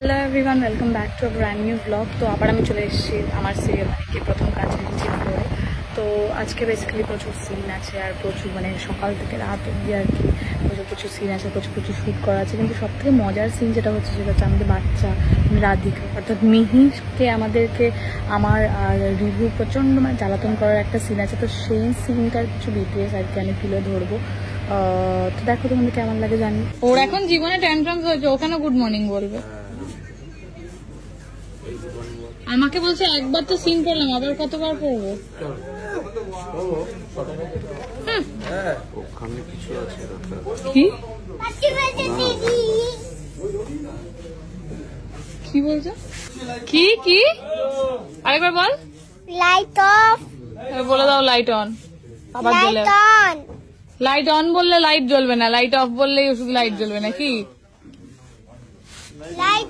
Hello everyone, welcome back to a brand new blog. তো আবার আমি চলে এসেছি আমার সিরিয়াল মানে কি প্রথম কাজে নিচে ফ্লোরে। তো আজকে বেসিক্যালি প্রচুর সিন আছে আর প্রচুর মানে সকাল থেকে রাত অবধি আর কি প্রচুর সিন আছে, প্রচুর শ্যুট করা আছে। কিন্তু সবথেকে মজার সিন যেটা হচ্ছে সেটা হচ্ছে আমাদের বাচ্চা রাধিকা অর্থাৎ মিহিকে আমাদেরকে আমার আর রিভিউ প্রচণ্ড মানে জ্বালাতন করার একটা সিন আছে। তো সেই সিনটার কিছু ডিটেলস আর কি আমি তুলে ধরবো। তো দেখো তোমাদের কেমন লাগে জানি। ওর এখন জীবনে ট্যান্ট্রামস হয়েছে, ওখানে গুড মর্নিং বলবে। আমাকে বলছে একবার তো সিন করলাম, আবার কতবার করবো? কি কি বলছো? কি কি আরেকবার বল। Light off. বলে দাও লাইট অন। আবার জ্বলে লাইট অন বললে লাইট জ্বলবে না, লাইট অফ বললেই শুধু লাইট জ্বলবে নাকি? লাইট